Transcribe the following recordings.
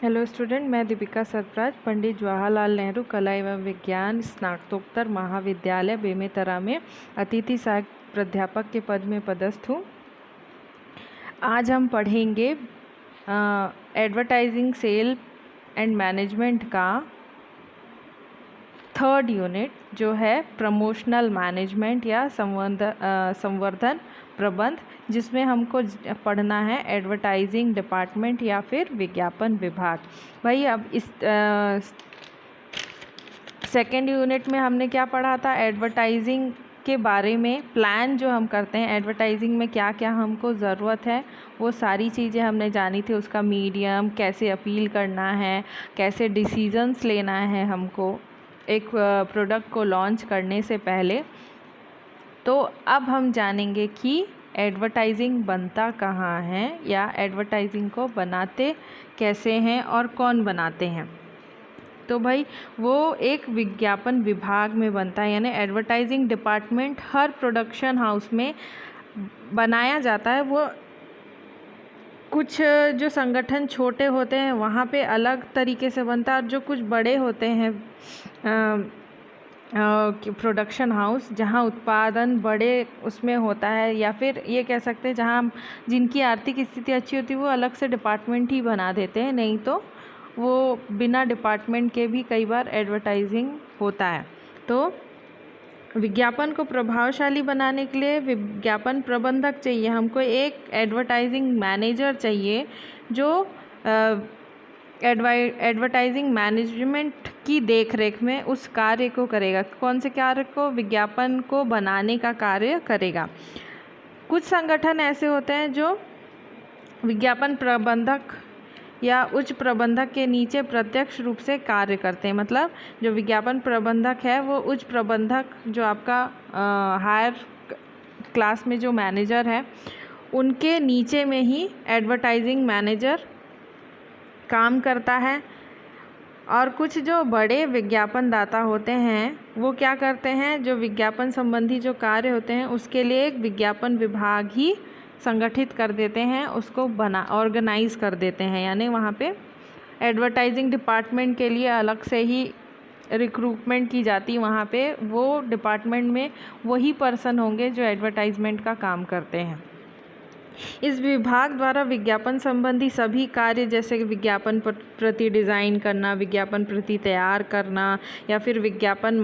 Hello student, मैं दीपिका सरफराज पंडित जवाहरलाल नेहरू कला एवं विज्ञान स्नातकोत्तर महाविद्यालय बेमेतरा में अतिथि सहायक प्राध्यापक के पद में पदस्थ हूँ। आज हम पढ़ेंगे एडवर्टाइजिंग सेल एंड मैनेजमेंट का थर्ड यूनिट जो है प्रमोशनल मैनेजमेंट या संवर्धन प्रबंध, जिसमें हमको पढ़ना है एडवर्टाइजिंग डिपार्टमेंट या फिर विज्ञापन विभाग। भाई अब इस सेकेंड यूनिट में हमने क्या पढ़ा था? एडवर्टाइजिंग के बारे में प्लान जो हम करते हैं, एडवर्टाइजिंग में क्या क्या हमको ज़रूरत है वो सारी चीज़ें हमने जानी थी। उसका मीडियम, कैसे अपील करना है, कैसे डिसीजंस लेना है हमको एक प्रोडक्ट को लॉन्च करने से पहले। तो अब हम जानेंगे कि एडवर्टाइजिंग बनता कहाँ है या एडवर्टाइजिंग को बनाते कैसे हैं और कौन बनाते हैं। तो भाई वो एक विज्ञापन विभाग में बनता है, यानी एडवर्टाइजिंग डिपार्टमेंट हर प्रोडक्शन हाउस में बनाया जाता है। वो कुछ जो संगठन छोटे होते हैं वहाँ पे अलग तरीके से बनता है, और जो कुछ बड़े होते हैं प्रोडक्शन हाउस जहाँ उत्पादन बड़े उसमें होता है, या फिर ये कह सकते हैं जहाँ जिनकी आर्थिक स्थिति अच्छी होती है वो अलग से डिपार्टमेंट ही बना देते हैं, नहीं तो वो बिना डिपार्टमेंट के भी कई बार एडवर्टाइजिंग होता है। तो विज्ञापन को प्रभावशाली बनाने के लिए विज्ञापन प्रबंधक चाहिए, हमको एक एडवर्टाइजिंग मैनेजर चाहिए जो एडवर्टाइजिंग मैनेजमेंट की देखरेख में उस कार्य को करेगा। कौन से कार्य को? विज्ञापन को बनाने का कार्य करेगा। कुछ संगठन ऐसे होते हैं जो विज्ञापन प्रबंधक या उच्च प्रबंधक के नीचे प्रत्यक्ष रूप से कार्य करते हैं। मतलब जो विज्ञापन प्रबंधक है वो उच्च प्रबंधक, जो आपका हायर क्लास में जो मैनेजर है उनके नीचे में ही एडवर्टाइजिंग मैनेजर काम करता है। और कुछ जो बड़े विज्ञापन दाता होते हैं वो क्या करते हैं? जो विज्ञापन संबंधी जो कार्य होते हैं उसके लिए एक विज्ञापन विभाग ही संगठित कर देते हैं, उसको ऑर्गेनाइज कर देते हैं। यानी वहाँ पे एडवर्टाइजिंग डिपार्टमेंट के लिए अलग से ही रिक्रूटमेंट की जाती है। वहाँ पे वो डिपार्टमेंट में वही पर्सन होंगे जो एडवर्टाइजमेंट का काम करते हैं। इस विभाग द्वारा विज्ञापन संबंधी सभी कार्य, जैसे कि विज्ञापन प्रति डिज़ाइन करना, विज्ञापन प्रति तैयार करना, या फिर विज्ञापन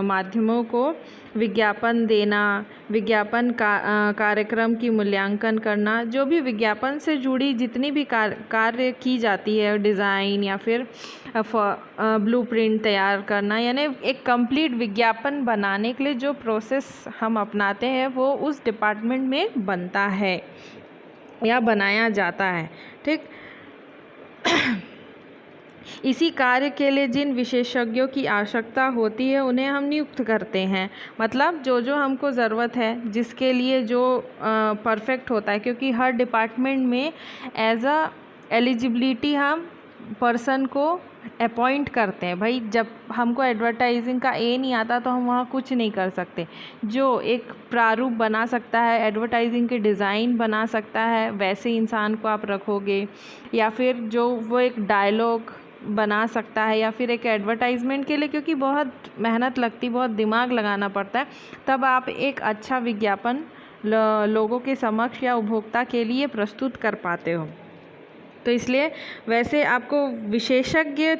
माध्यमों को विज्ञापन देना, विज्ञापन कार्यक्रम की मूल्यांकन करना, जो भी विज्ञापन से जुड़ी जितनी भी कार्य की जाती है, डिज़ाइन या फिर ब्लूप्रिंट तैयार करना, यानी एक कंप्लीट विज्ञापन बनाने के लिए जो प्रोसेस हम अपनाते हैं वो उस डिपार्टमेंट में बनता है या बनाया जाता है। ठीक। इसी कार्य के लिए जिन विशेषज्ञों की आवश्यकता होती है उन्हें हम नियुक्त करते हैं। मतलब जो जो हमको ज़रूरत है, जिसके लिए जो परफेक्ट होता है, क्योंकि हर डिपार्टमेंट में एज अ एलिजिबिलिटी हम पर्सन को अपॉइंट करते हैं। भाई जब हमको एडवर्टाइजिंग का नहीं आता तो हम वहाँ कुछ नहीं कर सकते। जो एक प्रारूप बना सकता है, एडवर्टाइजिंग के डिज़ाइन बना सकता है, वैसे इंसान को आप रखोगे, या फिर जो वो एक डायलॉग बना सकता है, या फिर एक एडवर्टाइजमेंट के लिए, क्योंकि बहुत मेहनत लगती, बहुत दिमाग लगाना पड़ता है, तब आप एक अच्छा विज्ञापन लोगों के समक्ष या उपभोक्ता के लिए प्रस्तुत कर पाते हो। तो इसलिए वैसे आपको विशेषज्ञ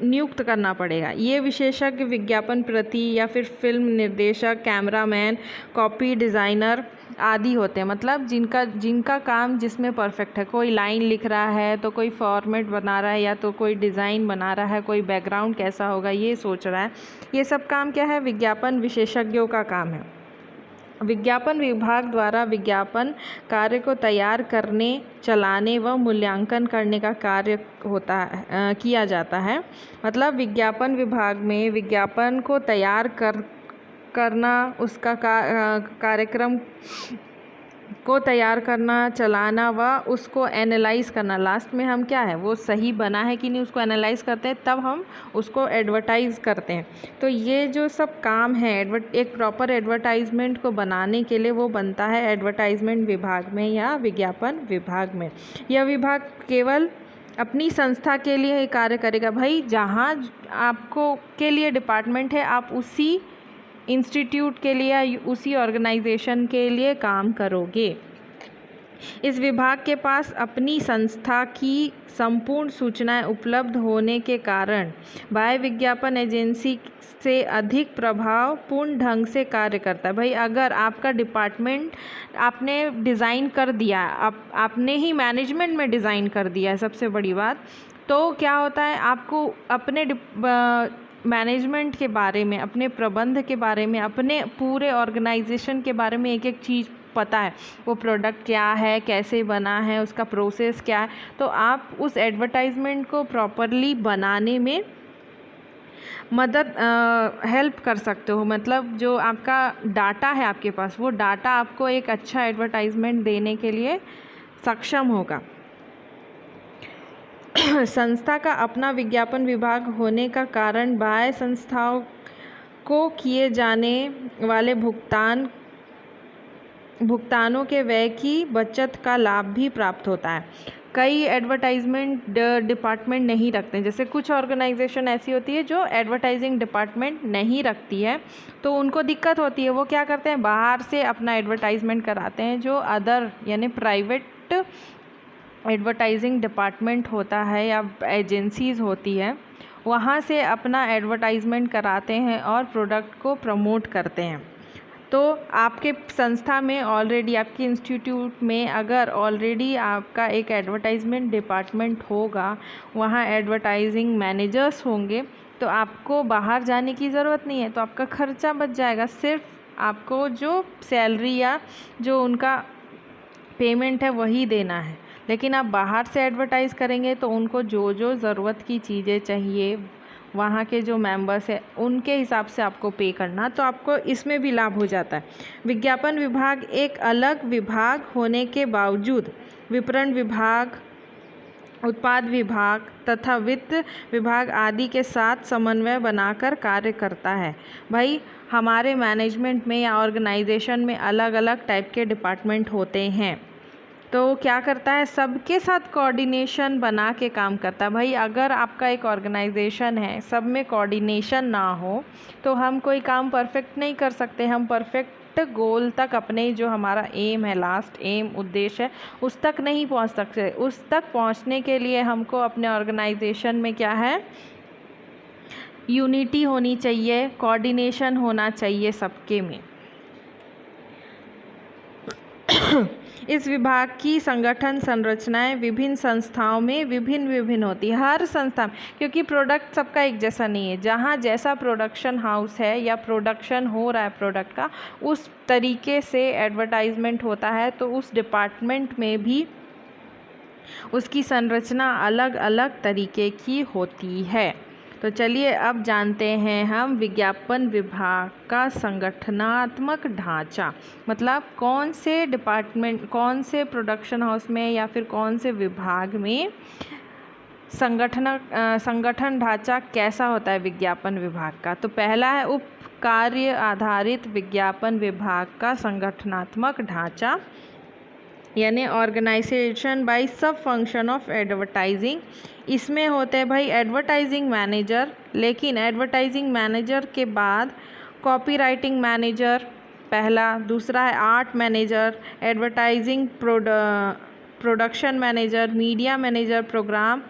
नियुक्त करना पड़ेगा। ये विशेषज्ञ विज्ञापन प्रति या फिर फिल्म निर्देशक, कैमरामैन, कॉपी डिज़ाइनर आदि होते हैं। मतलब जिनका काम जिसमें परफेक्ट है। कोई लाइन लिख रहा है तो कोई फॉर्मेट बना रहा है, या तो कोई डिज़ाइन बना रहा है, कोई बैकग्राउंड कैसा होगा ये सोच रहा है। ये सब काम क्या है? विज्ञापन विशेषज्ञों का काम है। विज्ञापन विभाग द्वारा विज्ञापन कार्य को तैयार करने, चलाने व मूल्यांकन करने का कार्य किया जाता है। मतलब विज्ञापन विभाग में विज्ञापन को तैयार करना, उसका कार्यक्रम को तैयार करना, चलाना व उसको एनालाइज करना। लास्ट में हम क्या है, वो सही बना है कि नहीं उसको एनालाइज करते हैं, तब हम उसको एडवर्टाइज़ करते हैं। तो ये जो सब काम है एक प्रॉपर एडवर्टाइजमेंट को बनाने के लिए, वो बनता है एडवर्टाइजमेंट विभाग में या विज्ञापन विभाग में। यह विभाग केवल अपनी संस्था के लिए ही कार्य करेगा। भाई जहाँ आपको के लिए डिपार्टमेंट है, आप उसी इंस्टीट्यूट के लिए या उसी ऑर्गेनाइजेशन के लिए काम करोगे। इस विभाग के पास अपनी संस्था की संपूर्ण सूचनाएं उपलब्ध होने के कारण बाह्य विज्ञापन एजेंसी से अधिक प्रभावपूर्ण ढंग से कार्य करता है। भाई अगर आपका डिपार्टमेंट आपने डिज़ाइन कर दिया, आपने ही मैनेजमेंट में डिज़ाइन कर दिया है, सबसे बड़ी बात, तो क्या होता है, आपको अपने मैनेजमेंट के बारे में, अपने प्रबंध के बारे में, अपने पूरे ऑर्गेनाइजेशन के बारे में एक एक चीज़ पता है। वो प्रोडक्ट क्या है, कैसे बना है, उसका प्रोसेस क्या है, तो आप उस एडवर्टाइजमेंट को प्रॉपरली बनाने में मदद हेल्प कर सकते हो। मतलब जो आपका डाटा है आपके पास, वो डाटा आपको एक अच्छा एडवर्टाइजमेंट देने के लिए सक्षम होगा। संस्था का अपना विज्ञापन विभाग होने का कारण बाह्य संस्थाओं को किए जाने वाले भुगतानों के व्यय की बचत का लाभ भी प्राप्त होता है। कई एडवर्टाइजमेंट डिपार्टमेंट नहीं रखते हैं, जैसे कुछ ऑर्गेनाइजेशन ऐसी होती है जो एडवर्टाइजिंग डिपार्टमेंट नहीं रखती है, तो उनको दिक्कत होती है। वो क्या करते हैं, बाहर से अपना एडवर्टाइजमेंट कराते हैं, जो अदर यानी प्राइवेट एडवर्टाइजिंग डिपार्टमेंट होता है या एजेंसीज़ होती है, वहाँ से अपना एडवर्टाइजमेंट कराते हैं और प्रोडक्ट को प्रमोट करते हैं। तो आपके संस्था में ऑलरेडी, आपके इंस्टीट्यूट में अगर ऑलरेडी आपका एक एडवर्टाइजमेंट डिपार्टमेंट होगा, वहाँ एडवर्टाइजिंग मैनेजर्स होंगे, तो आपको बाहर जाने की ज़रूरत नहीं है, तो आपका खर्चा बच जाएगा। सिर्फ आपको जो सैलरी या जो उनका पेमेंट है वही देना है। लेकिन आप बाहर से एडवर्टाइज़ करेंगे तो उनको जो जो ज़रूरत की चीज़ें चाहिए, वहाँ के जो मेंबर्स हैं उनके हिसाब से आपको पे करना, तो आपको इसमें भी लाभ हो जाता है। विज्ञापन विभाग एक अलग विभाग होने के बावजूद विपणन विभाग, उत्पाद विभाग तथा वित्त विभाग आदि के साथ समन्वय बनाकर कार्य करता है। भाई हमारे मैनेजमेंट में या ऑर्गेनाइजेशन में अलग अलग टाइप के डिपार्टमेंट होते हैं, तो क्या करता है, सबके साथ कोऑर्डिनेशन बना के काम करता है। भाई अगर आपका एक ऑर्गेनाइजेशन है, सब में कोऑर्डिनेशन ना हो तो हम कोई काम परफेक्ट नहीं कर सकते। हम परफेक्ट गोल तक, अपने जो हमारा एम है, लास्ट एम, उद्देश्य है, उस तक नहीं पहुंच सकते। उस तक पहुंचने के लिए हमको अपने ऑर्गेनाइजेशन में क्या है, यूनिटी होनी चाहिए, कोऑर्डिनेशन होना चाहिए सबके में। इस विभाग की संगठन संरचनाएं विभिन्न संस्थाओं में विभिन्न होती है, हर संस्था में, क्योंकि प्रोडक्ट सबका एक जैसा नहीं है। जहाँ जैसा प्रोडक्शन हाउस है या प्रोडक्शन हो रहा है प्रोडक्ट का, उस तरीके से एडवर्टाइजमेंट होता है, तो उस डिपार्टमेंट में भी उसकी संरचना अलग अलग तरीके की होती है। तो चलिए अब जानते हैं हम विज्ञापन विभाग का संगठनात्मक ढांचा, मतलब कौन से डिपार्टमेंट, कौन से प्रोडक्शन हाउस में या फिर कौन से विभाग में संगठन ढांचा कैसा होता है विज्ञापन विभाग का। तो पहला है उप कार्य आधारित विज्ञापन विभाग का संगठनात्मक ढांचा, यानी organisation by sub function of advertising. इसमें होते हैं भाई एडवर्टाइजिंग मैनेजर, लेकिन एडवर्टाइजिंग मैनेजर के बाद कॉपीराइटिंग मैनेजर पहला, दूसरा है art manager, advertising production manager, media manager, programme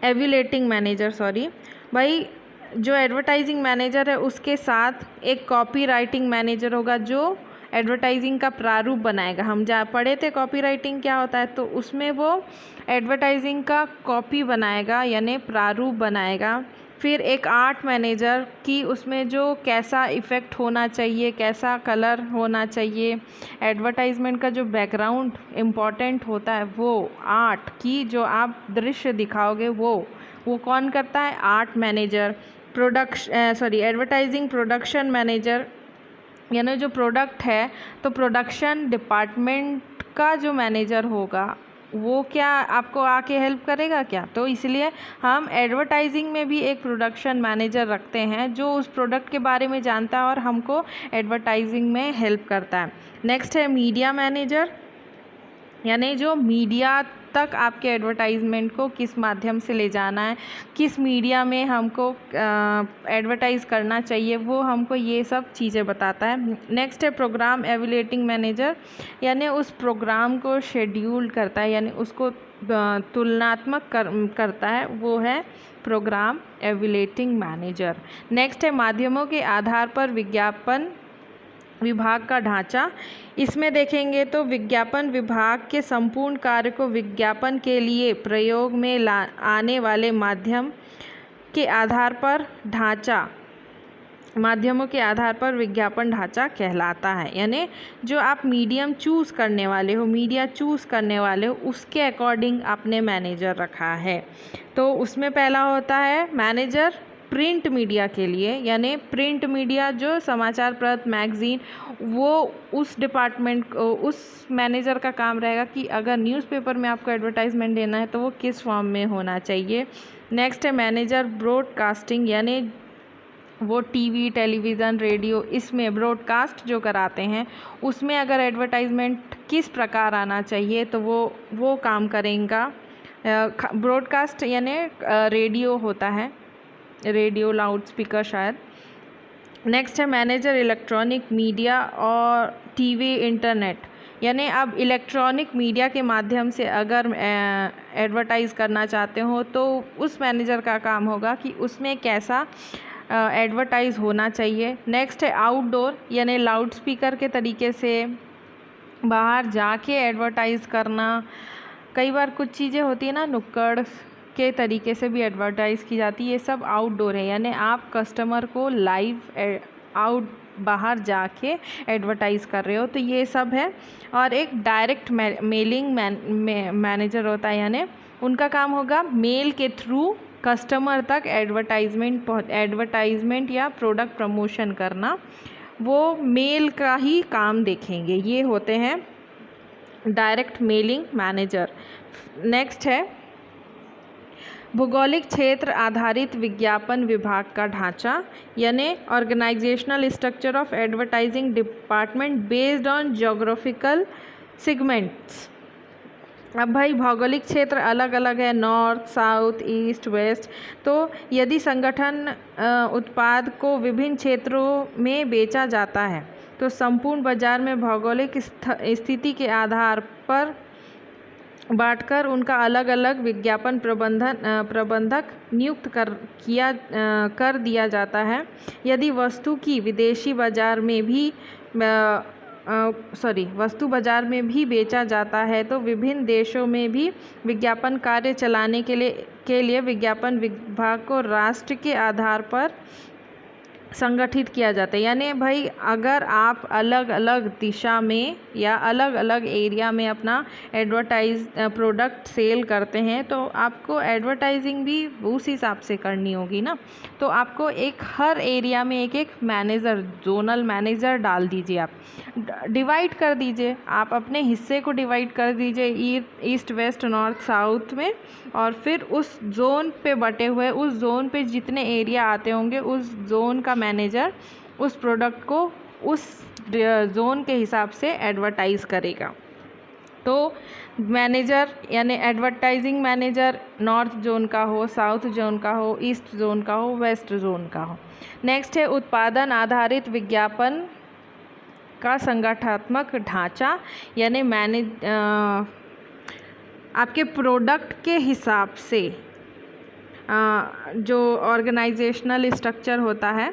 evaluating manager भाई जो एडवर्टाइजिंग मैनेजर है उसके साथ एक कॉपीराइटिंग मैनेजर होगा जो एडवर्टाइजिंग का प्रारूप बनाएगा। हम पढ़े थे कॉपीराइटिंग क्या होता है, तो उसमें वो एडवर्टाइजिंग का कॉपी बनाएगा यानी प्रारूप बनाएगा। फिर एक आर्ट मैनेजर की, उसमें जो कैसा इफ़ेक्ट होना चाहिए, कैसा कलर होना चाहिए, एडवर्टाइजमेंट का जो बैकग्राउंड इम्पॉर्टेंट होता है, वो आर्ट की जो आप दृश्य दिखाओगे वो कौन करता है, art manager. Advertising production manager, यानी जो प्रोडक्ट है तो प्रोडक्शन डिपार्टमेंट का जो मैनेजर होगा वो क्या आपको आके हेल्प करेगा क्या, तो इसलिए हम एडवर्टाइजिंग में भी एक प्रोडक्शन मैनेजर रखते हैं जो उस प्रोडक्ट के बारे में जानता है और हमको एडवर्टाइजिंग में हेल्प करता है। नेक्स्ट है मीडिया मैनेजर। यानी जो मीडिया तक आपके एडवर्टाइजमेंट को किस माध्यम से ले जाना है, किस मीडिया में हमको एडवर्टाइज़ करना चाहिए, वो हमको ये सब चीज़ें बताता है। नेक्स्ट है प्रोग्राम एवेल्यूएटिंग मैनेजर, यानी उस प्रोग्राम को शेड्यूल करता है, यानी उसको तुलनात्मक करता है, वो है प्रोग्राम एवेल्यूएटिंग मैनेजर। नेक्स्ट है माध्यमों के आधार पर विज्ञापन विभाग का ढांचा। इसमें देखेंगे तो विज्ञापन विभाग के संपूर्ण कार्य को विज्ञापन के लिए प्रयोग में आने वाले माध्यम के आधार पर ढांचा, माध्यमों के आधार पर विज्ञापन ढांचा कहलाता है। यानी जो आप मीडियम चूज़ करने वाले हो, मीडिया चूज़ करने वाले हो, उसके अकॉर्डिंग आपने मैनेजर रखा है। तो उसमें पहला होता है मैनेजर प्रिंट मीडिया के लिए, यानी प्रिंट मीडिया जो समाचार पत्र, मैगज़ीन, वो उस डिपार्टमेंट उस मैनेजर का काम रहेगा कि अगर न्यूज़पेपर में आपको एडवर्टाइजमेंट देना है तो वो किस फॉर्म में होना चाहिए। नेक्स्ट है मैनेजर ब्रॉडकास्टिंग, यानी वो टीवी, टेलीविज़न, रेडियो, इसमें ब्रॉडकास्ट जो कराते हैं उसमें अगर एडवर्टाइजमेंट किस प्रकार आना चाहिए तो वो काम करेगा। ब्रॉडकास्ट यानी रेडियो होता है, रेडियो, लाउड स्पीकर शायद। नेक्स्ट है मैनेजर इलेक्ट्रॉनिक मीडिया और टीवी, इंटरनेट, यानी अब इलेक्ट्रॉनिक मीडिया के माध्यम से अगर एडवर्टाइज़ करना चाहते हो तो उस मैनेजर का काम होगा कि उसमें कैसा एडवर्टाइज़ होना चाहिए। नेक्स्ट है आउटडोर, यानी लाउड स्पीकर के तरीके से बाहर जाके एडवर्टाइज़ करना। कई बार कुछ चीज़ें होती है ना, नुक्कड़ के तरीके से भी एडवर्टाइज़ की जाती है, ये सब आउटडोर है, यानी आप कस्टमर को लाइव बाहर जाके एडवर्टाइज़ कर रहे हो, तो ये सब है। और एक डायरेक्ट मेलिंग मैनेजर होता है, यानी उनका काम होगा मेल के थ्रू कस्टमर तक एडवर्टाइजमेंट या प्रोडक्ट प्रमोशन करना, वो मेल का ही काम देखेंगे। ये होते हैं डायरेक्ट मेलिंग मैनेजर। नेक्स्ट है भौगोलिक क्षेत्र आधारित विज्ञापन विभाग का ढांचा, यानी organisational structure of advertising department based on geographical segments. अब भाई भौगोलिक क्षेत्र अलग अलग है, नॉर्थ, साउथ, ईस्ट, वेस्ट। तो यदि संगठन उत्पाद को विभिन्न क्षेत्रों में बेचा जाता है तो संपूर्ण बाजार में भौगोलिक स्थिति के आधार पर बांटकर उनका अलग अलग विज्ञापन प्रबंधक नियुक्त कर दिया जाता है। यदि वस्तु बाजार में भी बेचा जाता है तो विभिन्न देशों में भी विज्ञापन कार्य चलाने के लिए विज्ञापन विभाग को राष्ट्र के आधार पर संगठित किया जाता है। यानी भाई अगर आप अलग अलग दिशा में या अलग अलग एरिया में अपना प्रोडक्ट सेल करते हैं तो आपको एडवर्टाइजिंग भी उस हिसाब से करनी होगी ना। तो आपको एक हर एरिया में एक एक मैनेजर, जोनल मैनेजर डाल दीजिए, आप डिवाइड कर दीजिए, आप अपने हिस्से को डिवाइड कर दीजिए ईस्ट, वेस्ट, नॉर्थ, साउथ में, और फिर उस जोन पे बटे हुए उस जोन पे जितने एरिया आते होंगे उस जोन का मैनेजर उस प्रोडक्ट को उस जोन के हिसाब से एडवर्टाइज़ करेगा। तो मैनेजर यानी एडवर्टाइजिंग मैनेजर नॉर्थ जोन का हो, साउथ जोन का हो, ईस्ट जोन का हो, वेस्ट जोन का हो। नेक्स्ट है उत्पादन आधारित विज्ञापन का संगठनात्मक ढांचा, यानी आपके प्रोडक्ट के हिसाब से जो ऑर्गेनाइजेशनल स्ट्रक्चर होता है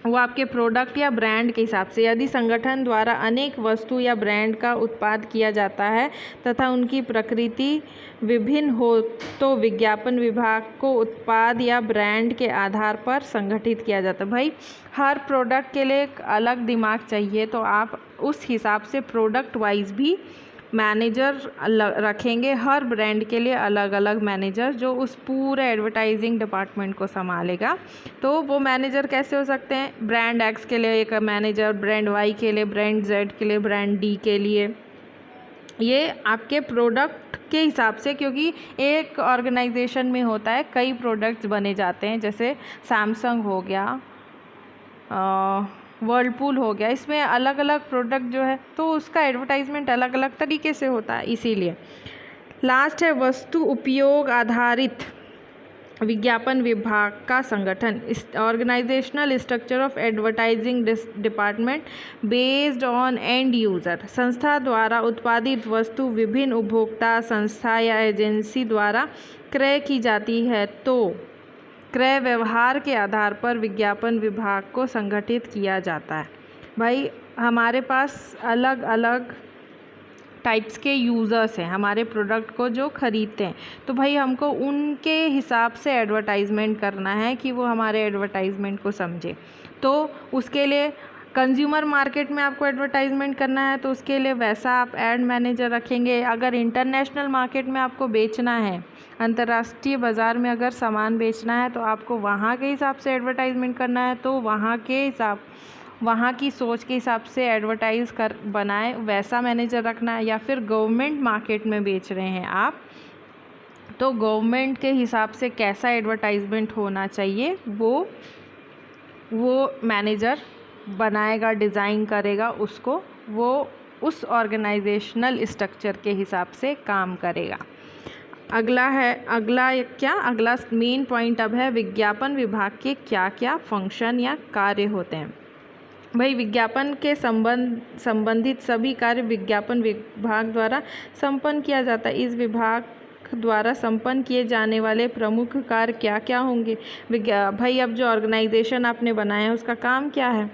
वो आपके प्रोडक्ट या ब्रांड के हिसाब से, यदि संगठन द्वारा अनेक वस्तु या ब्रांड का उत्पाद किया जाता है तथा उनकी प्रकृति विभिन्न हो तो विज्ञापन विभाग को उत्पाद या ब्रांड के आधार पर संगठित किया जाता है। भाई हर प्रोडक्ट के लिए एक अलग दिमाग चाहिए, तो आप उस हिसाब से प्रोडक्ट वाइज भी मैनेजर रखेंगे, हर ब्रांड के लिए अलग अलग मैनेजर जो उस पूरे एडवर्टाइजिंग डिपार्टमेंट को संभालेगा। तो वो मैनेजर कैसे हो सकते हैं, ब्रांड एक्स के लिए एक मैनेजर, ब्रांड वाई के लिए, ब्रांड जेड के लिए, ब्रांड डी के लिए। ये आपके प्रोडक्ट के हिसाब से, क्योंकि एक ऑर्गेनाइजेशन में होता है कई प्रोडक्ट्स बने जाते हैं, जैसे सैमसंग हो गया, वर्लपूल हो गया, इसमें अलग अलग प्रोडक्ट जो है तो उसका एडवर्टाइजमेंट अलग अलग तरीके से होता है। इसीलिए लास्ट है वस्तु उपयोग आधारित विज्ञापन विभाग का संगठन, organisational structure of advertising department based on end user. संस्था द्वारा उत्पादित वस्तु विभिन्न उपभोक्ता संस्था या एजेंसी द्वारा क्रय की जाती है तो क्रय व्यवहार के आधार पर विज्ञापन विभाग को संगठित किया जाता है। भाई हमारे पास अलग अलग टाइप्स के यूज़र्स हैं हमारे प्रोडक्ट को जो ख़रीदते हैं, तो भाई हमको उनके हिसाब से एडवर्टाइजमेंट करना है कि वो हमारे एडवर्टाइजमेंट को समझे। तो उसके लिए कंज्यूमर मार्केट में आपको एडवर्टाइजमेंट करना है तो उसके लिए वैसा आप एड मैनेजर रखेंगे। अगर इंटरनेशनल मार्केट में आपको बेचना है, अंतर्राष्ट्रीय बाज़ार में अगर सामान बेचना है तो आपको वहाँ के हिसाब से एडवर्टाइजमेंट करना है, तो वहाँ की सोच के हिसाब से एडवर्टाइज़ कर बनाए वैसा मैनेजर रखना है। या फिर गवर्नमेंट मार्केट में बेच रहे हैं आप, तो गवर्नमेंट के हिसाब से कैसा एडवर्टाइजमेंट होना चाहिए वो मैनेजर बनाएगा, डिज़ाइन करेगा उसको, वो उस ऑर्गेनाइजेशनल स्ट्रक्चर के हिसाब से काम करेगा। अगला मेन पॉइंट अब है विज्ञापन विभाग के क्या क्या फंक्शन या कार्य होते हैं। भाई विज्ञापन के संबंधित सभी कार्य विज्ञापन विभाग द्वारा संपन्न किया जाता है। इस विभाग द्वारा संपन्न किए जाने वाले प्रमुख कार्य क्या क्या होंगे? भाई अब जो ऑर्गेनाइजेशन आपने बनाया है उसका काम क्या है?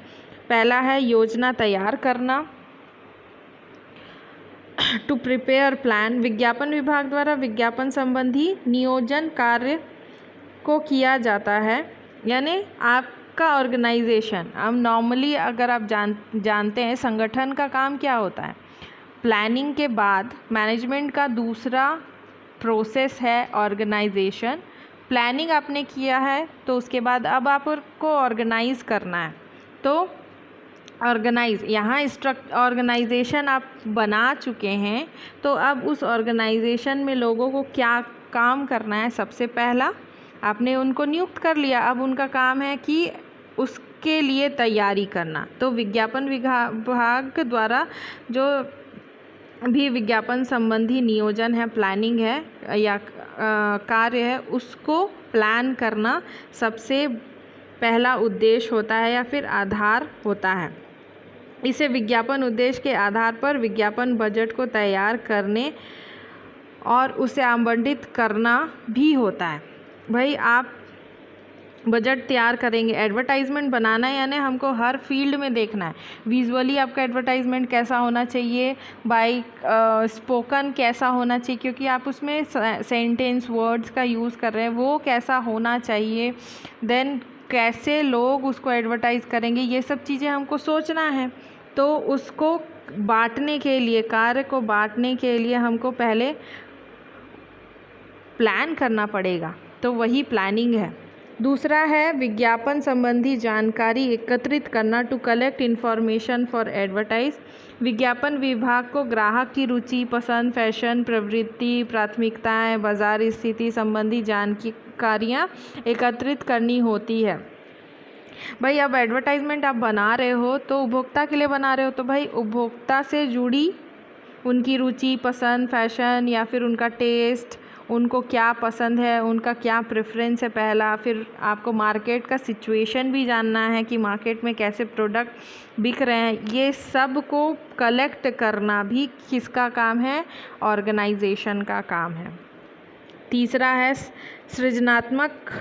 पहला है योजना तैयार करना, टू प्रिपेयर प्लान। विज्ञापन विभाग द्वारा विज्ञापन संबंधी नियोजन कार्य को किया जाता है। यानी आपका ऑर्गेनाइजेशन, अब नॉर्मली अगर आप जानते हैं संगठन का काम क्या होता है, प्लानिंग के बाद मैनेजमेंट का दूसरा प्रोसेस है ऑर्गेनाइजेशन। प्लानिंग आपने किया है तो उसके बाद अब आपको ऑर्गेनाइज़ करना है, तो यहाँ ऑर्गेनाइजेशन आप बना चुके हैं, तो अब उस ऑर्गेनाइजेशन में लोगों को क्या काम करना है? सबसे पहला आपने उनको नियुक्त कर लिया, अब उनका काम है कि उसके लिए तैयारी करना। तो विज्ञापन विभाग द्वारा जो भी विज्ञापन संबंधी नियोजन है, प्लानिंग है या कार्य है, उसको प्लान करना सबसे पहला उद्देश्य होता है या फिर आधार होता है। इसे विज्ञापन उद्देश्य के आधार पर विज्ञापन बजट को तैयार करने और उसे आवंटित करना भी होता है। भाई आप बजट तैयार करेंगे, एडवर्टाइजमेंट बनाना है, यानी हमको हर फील्ड में देखना है। विजुअली आपका एडवर्टाइजमेंट कैसा होना चाहिए, बाय स्पोकन कैसा होना चाहिए, क्योंकि आप उसमें सेंटेंस वर्ड्स का यूज़ कर रहे हैं, वो कैसा होना चाहिए, देन कैसे लोग उसको एडवर्टाइज़ करेंगे, ये सब चीज़ें हमको सोचना है। तो उसको बांटने के लिए, कार्य को बांटने के लिए हमको पहले प्लान करना पड़ेगा, तो वही प्लानिंग है। दूसरा है विज्ञापन संबंधी जानकारी एकत्रित करना, to collect information for advertise. विज्ञापन विभाग को ग्राहक की रुचि, पसंद, फैशन, प्रवृत्ति, प्राथमिकताएं, बाजार स्थिति संबंधी जानकारियाँ एकत्रित करनी होती है। भाई अब एडवर्टाइजमेंट आप बना रहे हो तो उपभोक्ता के लिए बना रहे हो, तो भाई उपभोक्ता से जुड़ी उनकी रुचि, पसंद, फैशन या फिर उनका टेस्ट, उनको क्या पसंद है, उनका क्या प्रेफरेंस है पहला। फिर आपको मार्केट का सिचुएशन भी जानना है कि मार्केट में कैसे प्रोडक्ट बिक रहे हैं। ये सब को कलेक्ट करना भी किसका काम है? ऑर्गेनाइजेशन का काम है। तीसरा है सृजनात्मक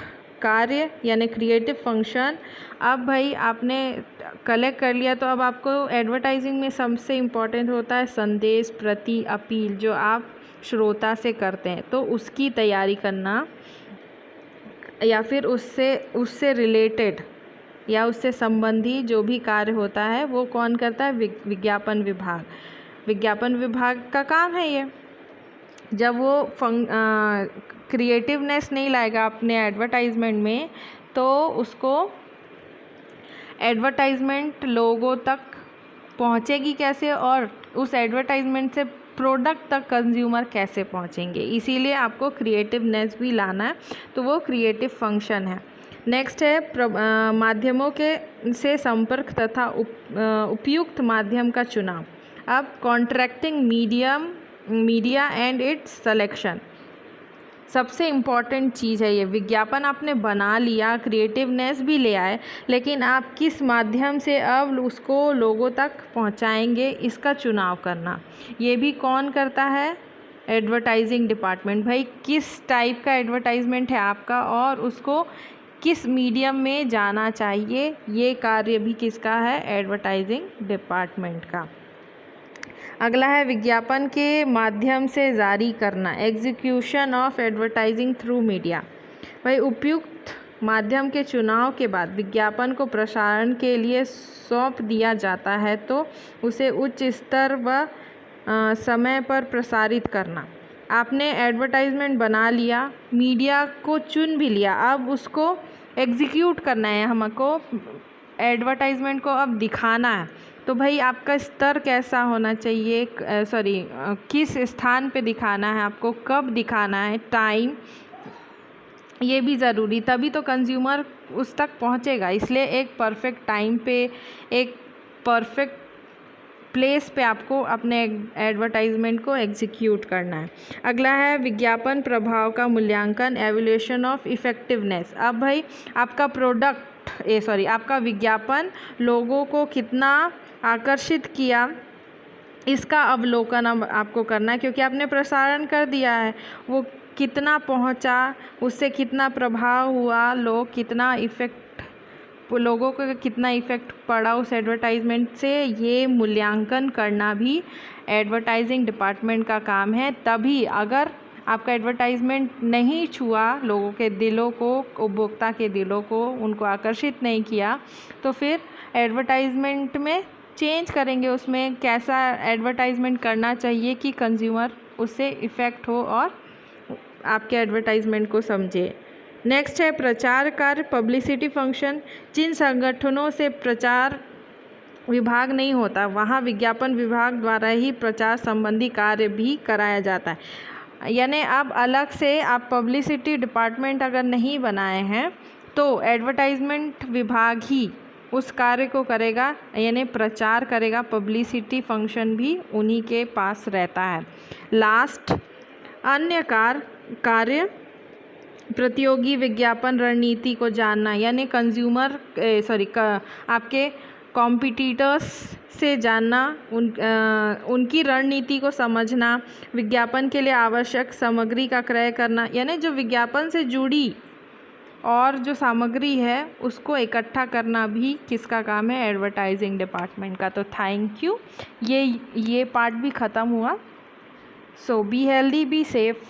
कार्य यानी क्रिएटिव फंक्शन। अब भाई आपने कलेक्ट कर लिया, तो अब आपको एडवर्टाइजिंग में सबसे इम्पॉर्टेंट होता है संदेश, प्रति, अपील, जो आप श्रोता से करते हैं, तो उसकी तैयारी करना या फिर उससे रिलेटेड या उससे संबंधी जो भी कार्य होता है वो कौन करता है? विज्ञापन विभाग। विज्ञापन विभाग का काम है ये। जब वो क्रिएटिवनेस नहीं लाएगा अपने एडवर्टाइजमेंट में, तो उसको एडवर्टाइजमेंट लोगों तक पहुंचेगी कैसे, और उस एडवर्टाइजमेंट से प्रोडक्ट तक कंज्यूमर कैसे पहुंचेंगे। इसीलिए आपको क्रिएटिवनेस भी लाना है, तो वो क्रिएटिव फंक्शन है। नेक्स्ट है माध्यमों के से संपर्क तथा उपयुक्त माध्यम का चुनाव। अब contracting media and it's selection, सबसे इम्पॉर्टेंट चीज़ है ये। विज्ञापन आपने बना लिया, क्रिएटिवनेस भी ले आए, लेकिन आप किस माध्यम से अब उसको लोगों तक पहुंचाएंगे, इसका चुनाव करना। ये भी कौन करता है? Advertising department. भाई किस टाइप का एडवर्टाइजमेंट है आपका और उसको किस मीडियम में जाना चाहिए, ये कार्य भी किसका है? एडवर्टाइजिंग डिपार्टमेंट का। अगला है विज्ञापन के माध्यम से जारी करना, execution of advertising through media. भाई उपयुक्त माध्यम के चुनाव के बाद विज्ञापन को प्रसारण के लिए सौंप दिया जाता है तो उसे उच्च स्तर व समय पर प्रसारित करना। आपने एडवर्टाइजमेंट बना लिया, मीडिया को चुन भी लिया, अब उसको एग्जीक्यूट करना है, हमको एडवर्टाइजमेंट को अब दिखाना है। तो भाई आपका स्तर कैसा होना चाहिए, किस स्थान पे दिखाना है आपको, कब दिखाना है, टाइम, ये भी ज़रूरी, तभी तो कंज्यूमर उस तक पहुंचेगा। इसलिए एक परफेक्ट टाइम पे, एक परफेक्ट प्लेस पे आपको अपने एडवर्टाइजमेंट को एग्जीक्यूट करना है। अगला है विज्ञापन प्रभाव का मूल्यांकन, एवल्यूशन ऑफ इफ़ेक्टिवनेस। अब भाई आपका आपका विज्ञापन लोगों को कितना आकर्षित किया, इसका अवलोकन अब आपको करना है, क्योंकि आपने प्रसारण कर दिया है। वो कितना पहुंचा, उससे कितना प्रभाव हुआ, लोगों को कितना इफ़ेक्ट पड़ा उस एडवर्टाइजमेंट से, ये मूल्यांकन करना भी एडवर्टाइजिंग डिपार्टमेंट का काम है। तभी अगर आपका एडवर्टाइजमेंट नहीं छुआ लोगों के दिलों को, उपभोक्ता के दिलों को, उनको आकर्षित नहीं किया, तो फिर एडवर्टाइजमेंट में चेंज करेंगे, उसमें कैसा एडवर्टाइजमेंट करना चाहिए कि कंज्यूमर उससे इफ़ेक्ट हो और आपके एडवर्टाइजमेंट को समझे। नेक्स्ट है प्रचार कार्य, पब्लिसिटी फंक्शन। जिन संगठनों से प्रचार विभाग नहीं होता, वहाँ विज्ञापन विभाग द्वारा ही प्रचार संबंधी कार्य भी कराया जाता है। यानी अब अलग से आप पब्लिसिटी डिपार्टमेंट अगर नहीं बनाए हैं तो एडवर्टाइजमेंट विभाग ही उस कार्य को करेगा, यानी प्रचार करेगा, पब्लिसिटी फंक्शन भी उन्हीं के पास रहता है। लास्ट अन्य कार्य प्रतियोगी विज्ञापन रणनीति को जानना, यानी आपके कॉम्पिटिटर्स से जानना, उनकी रणनीति को समझना, विज्ञापन के लिए आवश्यक सामग्री का क्रय करना, यानी जो विज्ञापन से जुड़ी और जो सामग्री है उसको इकट्ठा करना भी किसका काम है? एडवर्टाइजिंग डिपार्टमेंट का। तो थैंक यू, ये पार्ट भी ख़त्म हुआ। सो बी हेल्दी, बी सेफ।